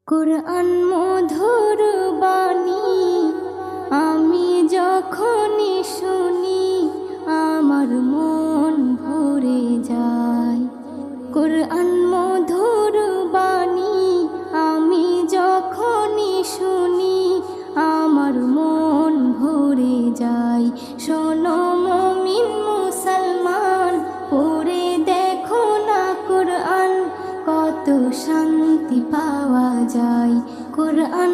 কুরআন মধুর বাণী আমি যখনই শুনি আমার মন ভরে যায়। কুরআন মধুর বাণী আমি যখনই শুনি আমার মন ভরে যায়। শোনো মুমিন মুসলমান, পড়ে দেখো না কুরআন, কত শান্তি পাওয়া যায়। কুরআন